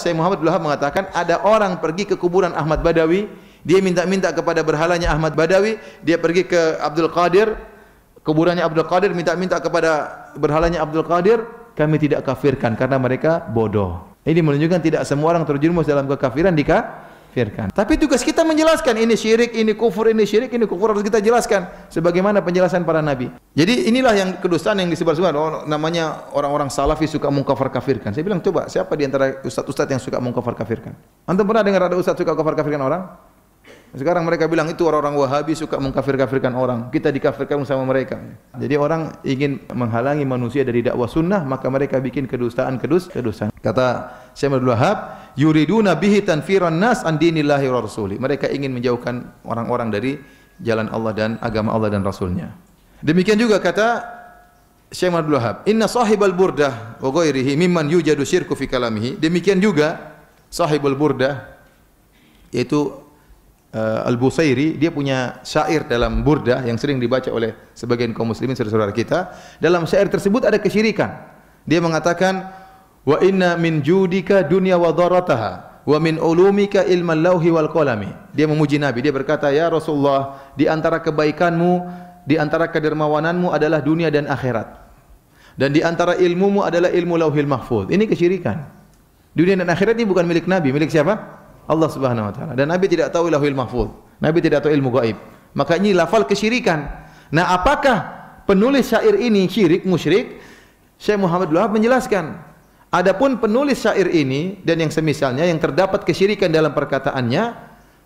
Syekh Muhammad Abdul Wahab mengatakan ada orang pergi ke kuburan Ahmad Badawi, dia minta-minta kepada berhalanya Ahmad Badawi, dia pergi ke Abdul Qadir, kuburannya Abdul Qadir, minta-minta kepada berhalanya Abdul Qadir, kami tidak kafirkan karena mereka bodoh. Ini menunjukkan tidak semua orang terjerumus dalam kekafiran dikafirkan. Tapi tugas kita menjelaskan ini syirik, ini kufur, ini syirik, ini kufur, harus kita jelaskan sebagaimana penjelasan para nabi. Jadi inilah yang kedustaan yang disebar-sebar. Namanya orang-orang salafi suka mengkafir-kafirkan. Saya bilang coba siapa di antara ustaz-ustaz yang suka mengkafir-kafirkan? Antum pernah dengar ada ustaz suka kafir-kafirkan orang? Sekarang mereka bilang itu orang-orang Wahabi suka mengkafir-kafirkan orang. Kita dikafirkan sama mereka. Jadi orang ingin menghalangi manusia dari dakwah sunnah, maka mereka bikin kedustaan. Kata Syekh Abdul Wahab, yuriduna bihi tanfiran nas an dinillahi wa rasuli. Mereka ingin menjauhkan orang-orang dari jalan Allah dan agama Allah dan Rasulnya. Demikian juga kata Syekh Abdul Wahab, inna sahibal burdah wa ghairihi mimman yujadu syirku fi kalamihi. Demikian juga sahibul burdah, yaitu Al-Busairi, dia punya syair dalam burdah yang sering dibaca oleh sebagian kaum muslimin saudara-saudara kita. Dalam syair tersebut ada kesyirikan. Dia mengatakan, wa inna min judika dunya wa darataha wa min ulumika ilmal lauhi wal qalami. Dia memuji Nabi, dia berkata, ya Rasulullah, di antara kebaikanmu, di antara kedermawananmu adalah dunia dan akhirat. Dan di antara ilmumu adalah ilmu lauhil mahfuz. Ini kesyirikan. Dunia dan akhirat ini bukan milik Nabi, milik siapa? Allah Subhanahu wa taala. Dan Nabi tidak tahu lauhil mahfuz. Nabi tidak tahu ilmu gaib. Maka ini lafal kesyirikan. Nah, apakah penulis syair ini syirik, musyrik? Syekh Muhammad Abdul Wahab menjelaskan. Adapun penulis syair ini dan yang semisalnya yang terdapat kesyirikan dalam perkataannya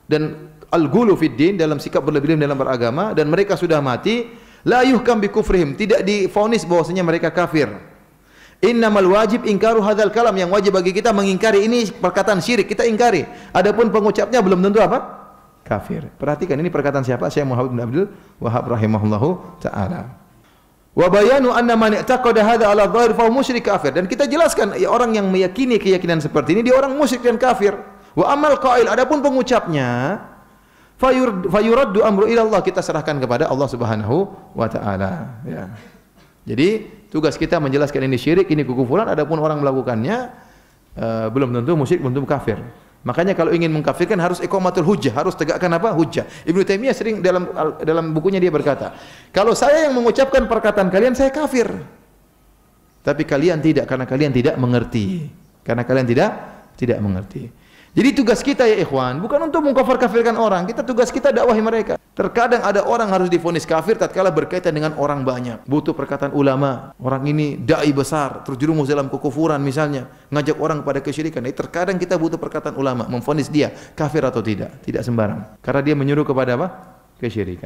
dan al-ghulu fid din, dalam sikap berlebihan dalam beragama, dan mereka sudah mati, la yuhkam bi kufrihim, tidak divonis bahwasanya mereka kafir. Innamal wajib ingkaru hadzal kalam, yang wajib bagi kita mengingkari ini perkataan syirik, kita ingkari. Adapun pengucapnya belum tentu apa? Kafir. Perhatikan ini perkataan siapa? Syekh Muhammad bin Abdul Wahab rahimahullahu taala. Wa bayanu anna man i'taqada hadza ala dhahir fa musyrik kafir. Dan kita jelaskan ya, orang yang meyakini keyakinan seperti ini dia orang musyrik dan kafir. Wa amal qail, adapun pengucapnya fayuraddu amru ila Allah, kita serahkan kepada Allah Subhanahu wa taala, ya. Jadi tugas kita menjelaskan ini syirik, ini kekufuran. Adapun orang melakukannya belum tentu musyrik, belum tentu kafir. Makanya kalau ingin mengkafirkan harus iqamatul hujjah, harus tegakkan apa? Hujjah. Ibnu Taimiyah sering dalam bukunya dia berkata, kalau saya yang mengucapkan perkataan kalian saya kafir. Tapi kalian tidak, karena kalian tidak mengerti. Karena kalian tidak mengerti. Jadi tugas kita ya ikhwan, bukan untuk mengkafir-kafirkan orang. Tugas kita dakwahi mereka. Terkadang ada orang harus divonis kafir tatkala berkaitan dengan orang banyak. Butuh perkataan ulama. Orang ini dai besar, terjerumus dalam kekufuran misalnya, ngajak orang kepada kesyirikan. Terkadang kita butuh perkataan ulama memvonis dia kafir atau tidak. Tidak sembarang. Karena dia menyuruh kepada apa? Kesyirikan.